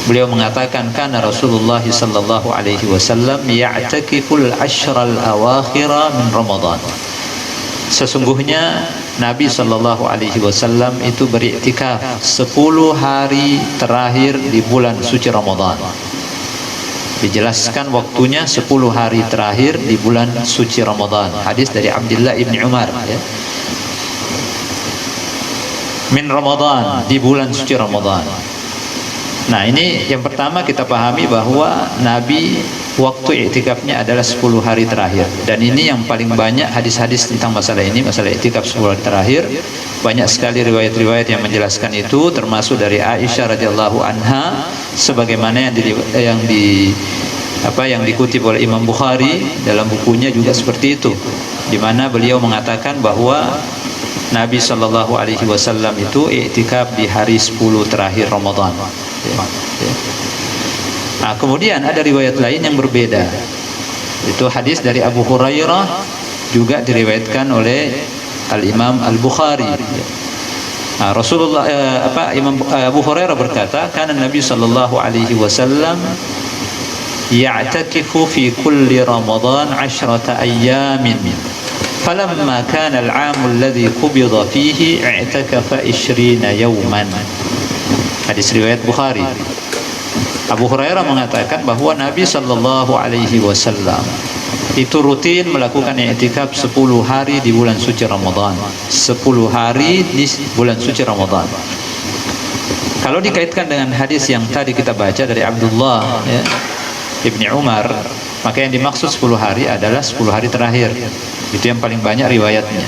Beliau mengatakan, kana Rasulullah sallallahu alaihi wasallam ya'takiful ashral awakhira min Ramadan. Sesungguhnya Nabi sallallahu alaihi wasallam itu beriktikaf 10 hari terakhir di bulan suci Ramadan. Dijelaskan waktunya 10 hari terakhir di bulan suci Ramadan. Hadis dari Abdullah ibn Umar, ya. Min Ramadan, di bulan suci Ramadan. Nah, ini yang pertama kita pahami bahwa Nabi waktu iktikafnya adalah 10 hari terakhir. Dan ini yang paling banyak hadis-hadis tentang masalah ini, masalah iktikaf 10 hari terakhir. Banyak sekali riwayat-riwayat yang menjelaskan itu, termasuk dari Aisyah radhiyallahu anha, sebagaimana yang dikutip oleh Imam Bukhari dalam bukunya juga seperti itu, di mana beliau mengatakan bahwa Nabi sallallahu alaihi wasallam itu iktikaf di hari 10 terakhir Ramadan. Nah, kemudian ada riwayat lain yang berbeda. Itu hadis dari Abu Hurairah, juga diriwayatkan oleh Al-Imam Al-Bukhari. Nah, Abu Hurairah berkata, kana Nabi sallallahu alaihi wasallam ya'takifu fi kulli Ramadan 10 ayyamin. Falamma kana al-'am alladhi qubida fihi i'takafa 20 yawman. Hadis riwayat Bukhari. Abu Hurairah mengatakan bahwa Nabi sallallahu alaihi wasallam itu rutin melakukan i'tikaf 10 hari di bulan suci Ramadan. 10 hari di bulan suci Ramadan. Kalau dikaitkan dengan hadis yang tadi kita baca dari Abdullah, ya, Ibni Umar, maka yang dimaksud 10 hari adalah 10 hari terakhir. Itu yang paling banyak riwayatnya.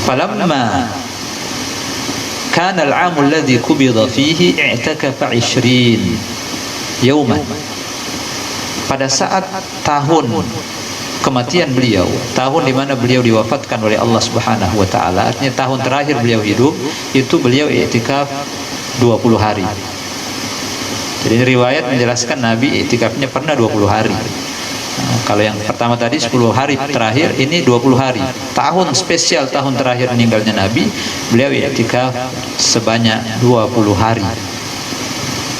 Falamma kana al-'am alladhi qubida fihi i'takafa 20 yawman. Pada saat tahun kematian beliau, tahun di mana beliau diwafatkan oleh Allah Subhanahu wa taala, artinya tahun terakhir beliau hidup, itu beliau i'tikaf 20 hari. Jadi riwayat menjelaskan Nabi i'tikafnya pernah 20 hari. Nah, kalau yang pertama tadi 10 hari terakhir, ini 20 hari. Tahun spesial, tahun terakhir meninggalnya Nabi, beliau i'tikaf sebanyak 20 hari.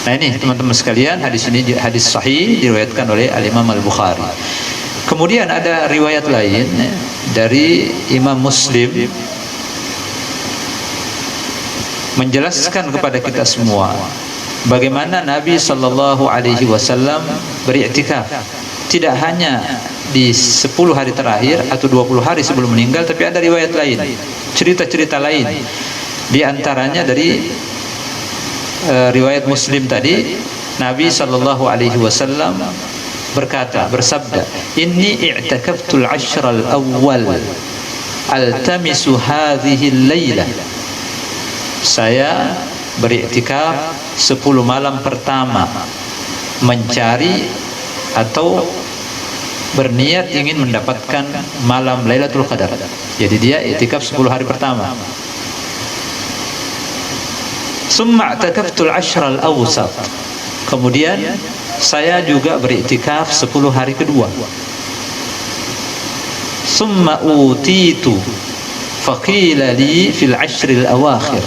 Nah, ini teman-teman sekalian, hadis ini hadis sahih diriwayatkan oleh Al-Imam Al-Bukhari. Kemudian ada riwayat lain dari Imam Muslim menjelaskan kepada kita semua bagaimana Nabi sallallahu alaihi wasallam beriktikaf. Tidak hanya di 10 hari terakhir atau 20 hari sebelum meninggal, tapi ada riwayat lain, cerita-cerita lain. Di antaranya dari riwayat Muslim tadi, Nabi sallallahu alaihi wasallam bersabda, "Inni i'takaftul 'ashral awwal altamisu hadhihi al-lailah." Saya beriktikaf 10 malam pertama, mencari atau berniat ingin mendapatkan malam Lailatul Qadar. Jadi dia iktikaf 10 hari pertama. Summa i'takaftul 'ashral awsat. Kemudian saya juga beriktikaf 10 hari kedua. Summa utitu faqila li fil 'ashril awakhir.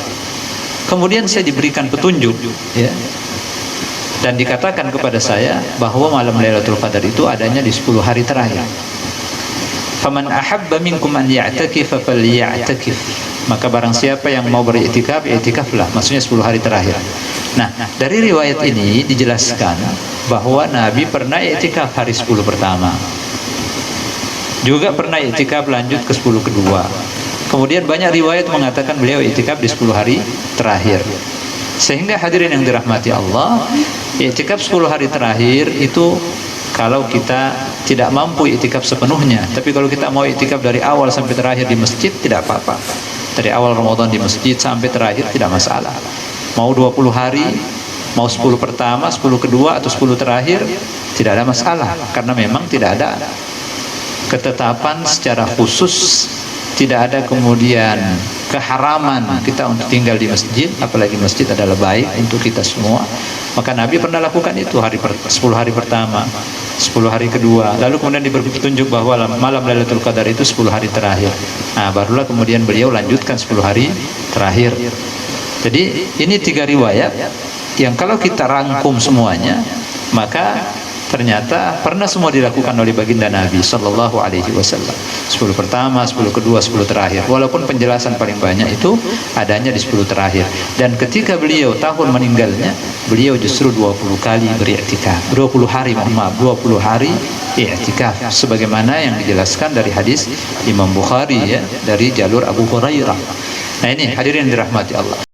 Kemudian saya diberikan petunjuk, ya, dan dikatakan kepada saya bahwa malam Lailatul Qadar itu adanya di 10 hari terakhir. Faman ahabba minkum an ya'takifa falya'takif. Maka barang siapa yang mau beriktikaf, iktikaflah, maksudnya 10 hari terakhir. Nah, dari riwayat ini dijelaskan bahwa Nabi pernah iktikaf hari 10 pertama. Juga pernah iktikaf lanjut ke 10 kedua. Kemudian banyak riwayat mengatakan beliau iktikaf di 10 hari terakhir. Sehingga hadirin yang dirahmati Allah, iktikaf 10 hari terakhir itu kalau kita tidak mampu iktikaf sepenuhnya. Tapi kalau kita mau iktikaf dari awal sampai terakhir di masjid, tidak apa-apa. Dari awal Ramadan di masjid sampai terakhir tidak masalah. Mau 20 hari, mau 10 pertama, 10 kedua, atau 10 terakhir, tidak ada masalah. Karena memang tidak ada ketetapan secara khusus, tidak ada kemudian keharaman kita untuk tinggal di masjid, apalagi masjid adalah baik untuk kita semua. Maka Nabi pernah lakukan itu 10 hari pertama, 10 hari kedua, lalu kemudian diberi petunjuk bahwa malam Lailatul Qadar itu 10 hari terakhir. Nah, barulah kemudian beliau lanjutkan 10 hari terakhir. Jadi ini 3 riwayat yang kalau kita rangkum semuanya, maka ternyata pernah semua dilakukan oleh baginda Nabi Sallallahu Alaihi Wasallam. 10 pertama, 10 kedua, 10 terakhir. Walaupun penjelasan paling banyak itu adanya di 10 terakhir. Dan ketika beliau tahun meninggalnya, beliau justru 20 kali beriktikaf. 20 hari, mohon maaf, 20 hari i'tikaf. Sebagaimana yang dijelaskan dari hadis Imam Bukhari ya, dari jalur Abu Hurairah. Nah ini hadirin dirahmati Allah.